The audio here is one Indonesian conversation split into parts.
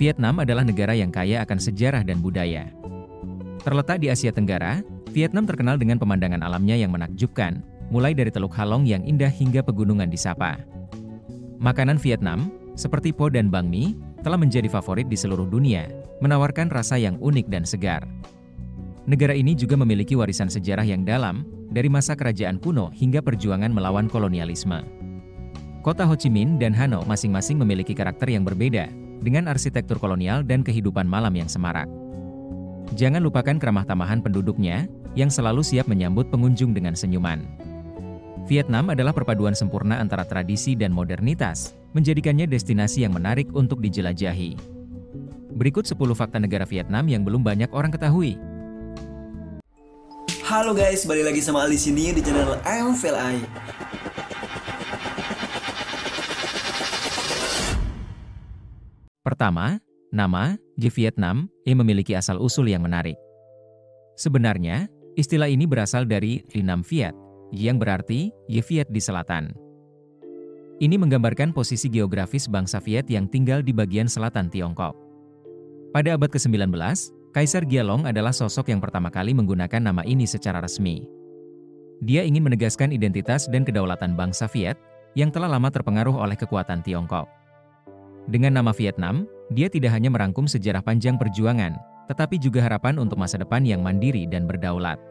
Vietnam adalah negara yang kaya akan sejarah dan budaya. Terletak di Asia Tenggara, Vietnam terkenal dengan pemandangan alamnya yang menakjubkan, mulai dari Teluk Halong yang indah hingga pegunungan di Sapa. Makanan Vietnam, seperti pho dan banh mi, telah menjadi favorit di seluruh dunia, menawarkan rasa yang unik dan segar. Negara ini juga memiliki warisan sejarah yang dalam, dari masa kerajaan kuno hingga perjuangan melawan kolonialisme. Kota Ho Chi Minh dan Hanoi masing-masing memiliki karakter yang berbeda, dengan arsitektur kolonial dan kehidupan malam yang semarak. Jangan lupakan keramah tamahan penduduknya, yang selalu siap menyambut pengunjung dengan senyuman. Vietnam adalah perpaduan sempurna antara tradisi dan modernitas, menjadikannya destinasi yang menarik untuk dijelajahi. Berikut 10 fakta negara Vietnam yang belum banyak orang ketahui. Halo guys, balik lagi sama Ali sini di channel IMVLI. Pertama, nama Vietnam memiliki asal-usul yang menarik. Sebenarnya, istilah ini berasal dari Nam Viet, yang berarti Viet di selatan. Ini menggambarkan posisi geografis bangsa Viet yang tinggal di bagian selatan Tiongkok. Pada abad ke-19, Kaisar Gia Long adalah sosok yang pertama kali menggunakan nama ini secara resmi. Dia ingin menegaskan identitas dan kedaulatan bangsa Viet, yang telah lama terpengaruh oleh kekuatan Tiongkok. Dengan nama Vietnam, dia tidak hanya merangkum sejarah panjang perjuangan, tetapi juga harapan untuk masa depan yang mandiri dan berdaulat.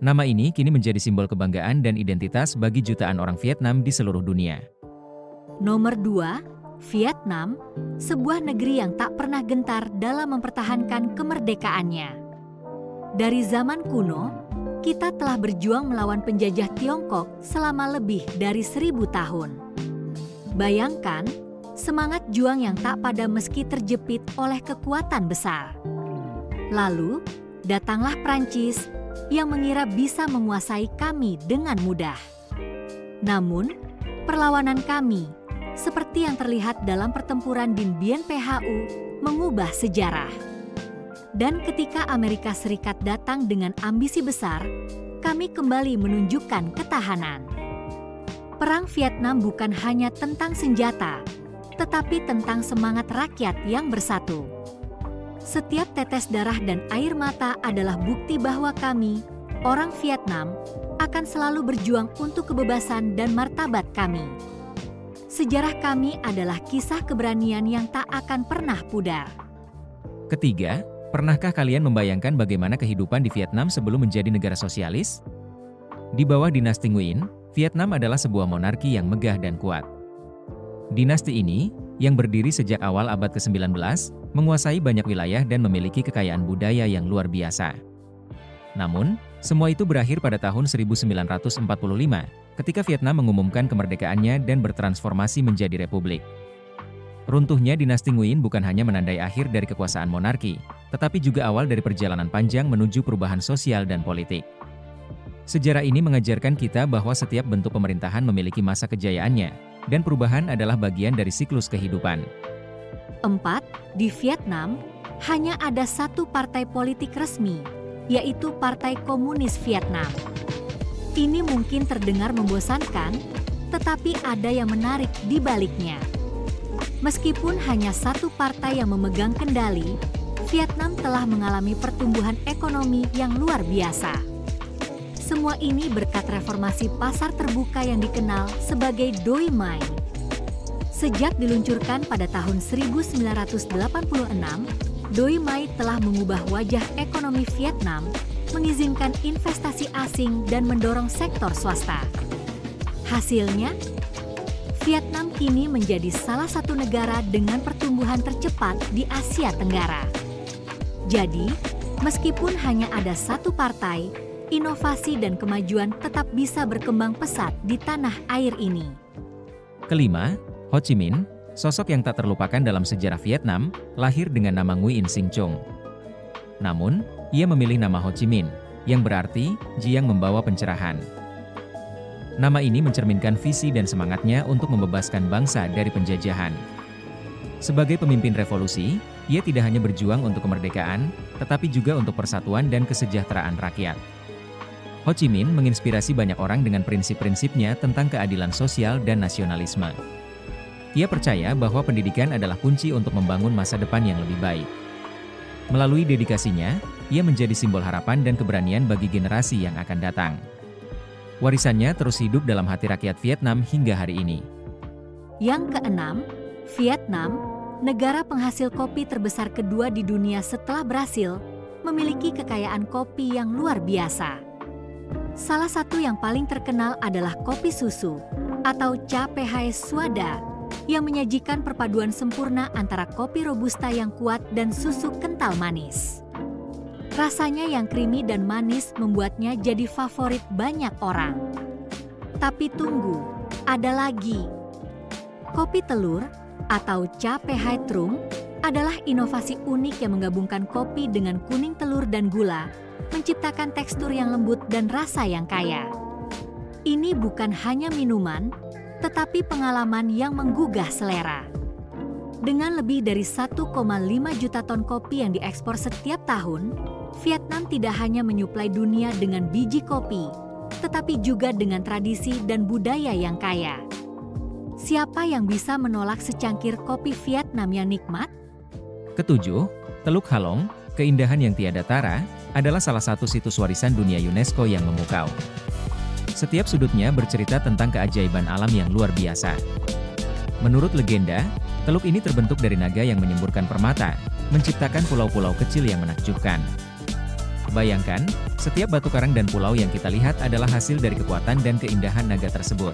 Nama ini kini menjadi simbol kebanggaan dan identitas bagi jutaan orang Vietnam di seluruh dunia. Nomor 2, Vietnam, sebuah negeri yang tak pernah gentar dalam mempertahankan kemerdekaannya. Dari zaman kuno, kita telah berjuang melawan penjajah Tiongkok selama lebih dari 1000 tahun. Bayangkan, semangat juang yang tak padam meski terjepit oleh kekuatan besar. Lalu, datanglah Prancis yang mengira bisa menguasai kami dengan mudah. Namun, perlawanan kami, seperti yang terlihat dalam pertempuran Dien Bien Phu, mengubah sejarah. Dan ketika Amerika Serikat datang dengan ambisi besar, kami kembali menunjukkan ketahanan. Perang Vietnam bukan hanya tentang senjata, tetapi tentang semangat rakyat yang bersatu. Setiap tetes darah dan air mata adalah bukti bahwa kami, orang Vietnam, akan selalu berjuang untuk kebebasan dan martabat kami. Sejarah kami adalah kisah keberanian yang tak akan pernah pudar. Ketiga, pernahkah kalian membayangkan bagaimana kehidupan di Vietnam sebelum menjadi negara sosialis? Di bawah dinasti Nguyen, Vietnam adalah sebuah monarki yang megah dan kuat. Dinasti ini, yang berdiri sejak awal abad ke-19, menguasai banyak wilayah dan memiliki kekayaan budaya yang luar biasa. Namun, semua itu berakhir pada tahun 1945, ketika Vietnam mengumumkan kemerdekaannya dan bertransformasi menjadi republik. Runtuhnya dinasti Nguyen bukan hanya menandai akhir dari kekuasaan monarki, tetapi juga awal dari perjalanan panjang menuju perubahan sosial dan politik. Sejarah ini mengajarkan kita bahwa setiap bentuk pemerintahan memiliki masa kejayaannya, dan perubahan adalah bagian dari siklus kehidupan. 4. Di Vietnam, hanya ada satu partai politik resmi, yaitu Partai Komunis Vietnam. Ini mungkin terdengar membosankan, tetapi ada yang menarik di baliknya. Meskipun hanya satu partai yang memegang kendali, Vietnam telah mengalami pertumbuhan ekonomi yang luar biasa. Semua ini berkat reformasi pasar terbuka yang dikenal sebagai Doi Mai. Sejak diluncurkan pada tahun 1986, Doi Mai telah mengubah wajah ekonomi Vietnam, mengizinkan investasi asing dan mendorong sektor swasta. Hasilnya, Vietnam kini menjadi salah satu negara dengan pertumbuhan tercepat di Asia Tenggara. Jadi, meskipun hanya ada satu partai, inovasi dan kemajuan tetap bisa berkembang pesat di tanah air ini. Kelima, Ho Chi Minh, sosok yang tak terlupakan dalam sejarah Vietnam, lahir dengan nama Nguyen Sinh Chung. Namun, ia memilih nama Ho Chi Minh, yang berarti Jiang membawa pencerahan. Nama ini mencerminkan visi dan semangatnya untuk membebaskan bangsa dari penjajahan. Sebagai pemimpin revolusi, ia tidak hanya berjuang untuk kemerdekaan, tetapi juga untuk persatuan dan kesejahteraan rakyat. Ho Chi Minh menginspirasi banyak orang dengan prinsip-prinsipnya tentang keadilan sosial dan nasionalisme. Ia percaya bahwa pendidikan adalah kunci untuk membangun masa depan yang lebih baik. Melalui dedikasinya, ia menjadi simbol harapan dan keberanian bagi generasi yang akan datang. Warisannya terus hidup dalam hati rakyat Vietnam hingga hari ini. Yang keenam, Vietnam, negara penghasil kopi terbesar kedua di dunia setelah Brasil, memiliki kekayaan kopi yang luar biasa. Salah satu yang paling terkenal adalah kopi susu atau Cha Ph Suada yang menyajikan perpaduan sempurna antara kopi robusta yang kuat dan susu kental manis. Rasanya yang creamy dan manis membuatnya jadi favorit banyak orang. Tapi tunggu, ada lagi. Kopi telur atau Cha Ph Trung adalah inovasi unik yang menggabungkan kopi dengan kuning telur dan gula, menciptakan tekstur yang lembut dan rasa yang kaya. Ini bukan hanya minuman, tetapi pengalaman yang menggugah selera. Dengan lebih dari 1,5 juta ton kopi yang diekspor setiap tahun, Vietnam tidak hanya menyuplai dunia dengan biji kopi, tetapi juga dengan tradisi dan budaya yang kaya. Siapa yang bisa menolak secangkir kopi Vietnam yang nikmat? Ketujuh, Teluk Halong, keindahan yang tiada tara, adalah salah satu situs warisan dunia UNESCO yang memukau. Setiap sudutnya bercerita tentang keajaiban alam yang luar biasa. Menurut legenda, teluk ini terbentuk dari naga yang menyemburkan permata, menciptakan pulau-pulau kecil yang menakjubkan. Bayangkan, setiap batu karang dan pulau yang kita lihat adalah hasil dari kekuatan dan keindahan naga tersebut.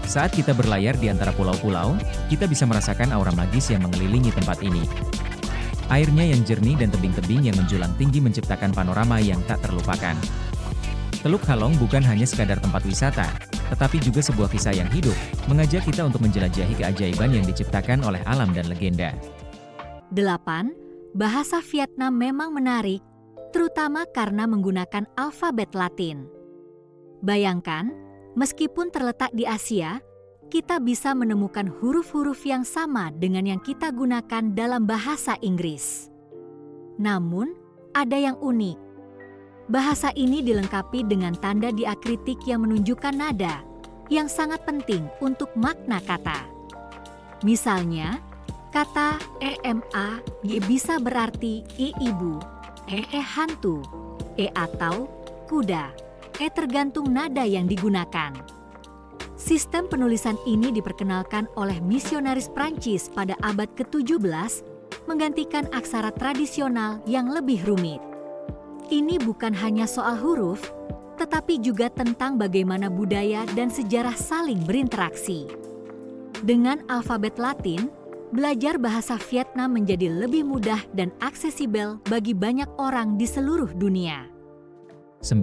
Saat kita berlayar di antara pulau-pulau, kita bisa merasakan aura magis yang mengelilingi tempat ini. Airnya yang jernih dan tebing-tebing yang menjulang tinggi menciptakan panorama yang tak terlupakan. Teluk Halong bukan hanya sekadar tempat wisata, tetapi juga sebuah kisah yang hidup, mengajak kita untuk menjelajahi keajaiban yang diciptakan oleh alam dan legenda. 8. Bahasa Vietnam memang menarik, terutama karena menggunakan alfabet Latin. Bayangkan, meskipun terletak di Asia, kita bisa menemukan huruf-huruf yang sama dengan yang kita gunakan dalam bahasa Inggris. Namun, ada yang unik. Bahasa ini dilengkapi dengan tanda diakritik yang menunjukkan nada, yang sangat penting untuk makna kata. Misalnya, kata EMA bisa berarti ibu, hantu, atau kuda, tergantung nada yang digunakan. Sistem penulisan ini diperkenalkan oleh misionaris Prancis pada abad ke-17, menggantikan aksara tradisional yang lebih rumit. Ini bukan hanya soal huruf, tetapi juga tentang bagaimana budaya dan sejarah saling berinteraksi. Dengan alfabet Latin, belajar bahasa Vietnam menjadi lebih mudah dan aksesibel bagi banyak orang di seluruh dunia. 9.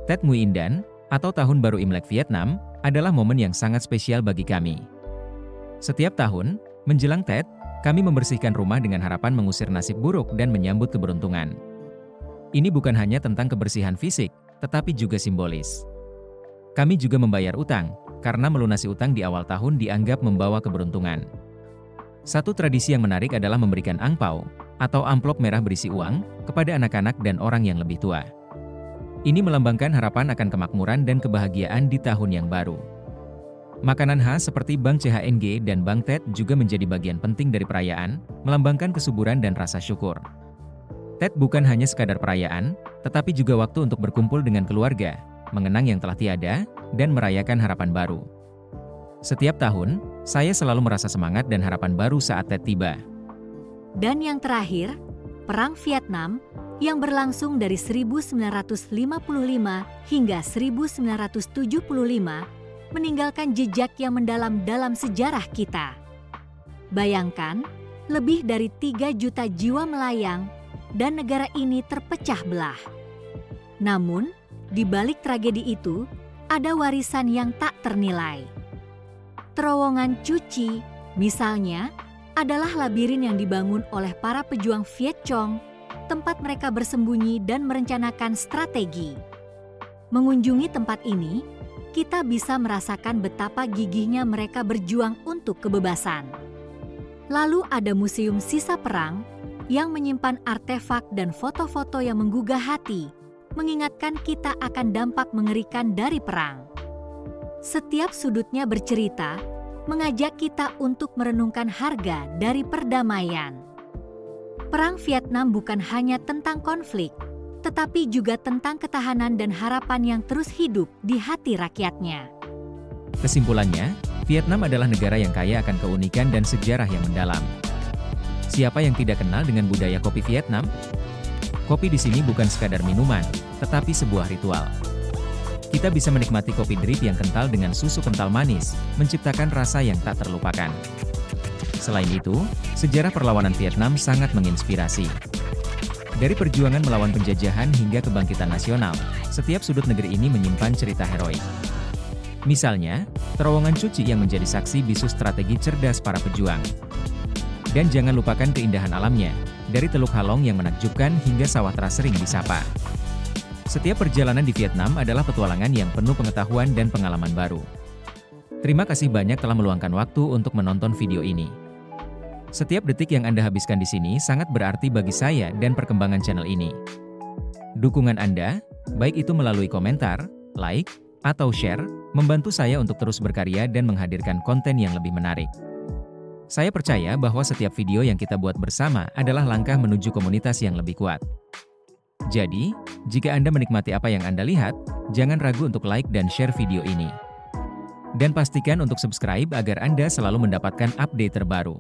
Tết Nguyen Dan, atau Tahun Baru Imlek Vietnam, adalah momen yang sangat spesial bagi kami. Setiap tahun, menjelang Tết, kami membersihkan rumah dengan harapan mengusir nasib buruk dan menyambut keberuntungan. Ini bukan hanya tentang kebersihan fisik, tetapi juga simbolis. Kami juga membayar utang, karena melunasi utang di awal tahun dianggap membawa keberuntungan. Satu tradisi yang menarik adalah memberikan angpau, atau amplop merah berisi uang, kepada anak-anak dan orang yang lebih tua. Ini melambangkan harapan akan kemakmuran dan kebahagiaan di tahun yang baru. Makanan khas seperti Bang CHNG dan Bang Tet juga menjadi bagian penting dari perayaan, melambangkan kesuburan dan rasa syukur. Tet bukan hanya sekadar perayaan, tetapi juga waktu untuk berkumpul dengan keluarga, mengenang yang telah tiada, dan merayakan harapan baru. Setiap tahun, saya selalu merasa semangat dan harapan baru saat Tet tiba. Dan yang terakhir, Perang Vietnam yang berlangsung dari 1955 hingga 1975 meninggalkan jejak yang mendalam dalam sejarah kita. Bayangkan, lebih dari 3 juta jiwa melayang dan negara ini terpecah belah. Namun, di balik tragedi itu, ada warisan yang tak ternilai. Terowongan Cuci, misalnya, adalah labirin yang dibangun oleh para pejuang Viet Cong, tempat mereka bersembunyi dan merencanakan strategi. Mengunjungi tempat ini, kita bisa merasakan betapa gigihnya mereka berjuang untuk kebebasan. Lalu ada Museum Sisa Perang, yang menyimpan artefak dan foto-foto yang menggugah hati, mengingatkan kita akan dampak mengerikan dari perang. Setiap sudutnya bercerita, mengajak kita untuk merenungkan harga dari perdamaian. Perang Vietnam bukan hanya tentang konflik, tetapi juga tentang ketahanan dan harapan yang terus hidup di hati rakyatnya. Kesimpulannya, Vietnam adalah negara yang kaya akan keunikan dan sejarah yang mendalam. Siapa yang tidak kenal dengan budaya kopi Vietnam? Kopi di sini bukan sekadar minuman, tetapi sebuah ritual. Kita bisa menikmati kopi drip yang kental dengan susu kental manis, menciptakan rasa yang tak terlupakan. Selain itu, sejarah perlawanan Vietnam sangat menginspirasi. Dari perjuangan melawan penjajahan hingga kebangkitan nasional, setiap sudut negeri ini menyimpan cerita heroik. Misalnya, terowongan Cu Chi yang menjadi saksi bisu strategi cerdas para pejuang. Dan jangan lupakan keindahan alamnya, dari Teluk Halong yang menakjubkan hingga sawah terasering disapa. Setiap perjalanan di Vietnam adalah petualangan yang penuh pengetahuan dan pengalaman baru. Terima kasih banyak telah meluangkan waktu untuk menonton video ini. Setiap detik yang Anda habiskan di sini sangat berarti bagi saya dan perkembangan channel ini. Dukungan Anda, baik itu melalui komentar, like, atau share, membantu saya untuk terus berkarya dan menghadirkan konten yang lebih menarik. Saya percaya bahwa setiap video yang kita buat bersama adalah langkah menuju komunitas yang lebih kuat. Jadi, jika Anda menikmati apa yang Anda lihat, jangan ragu untuk like dan share video ini. Dan pastikan untuk subscribe agar Anda selalu mendapatkan update terbaru.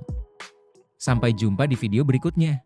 Sampai jumpa di video berikutnya.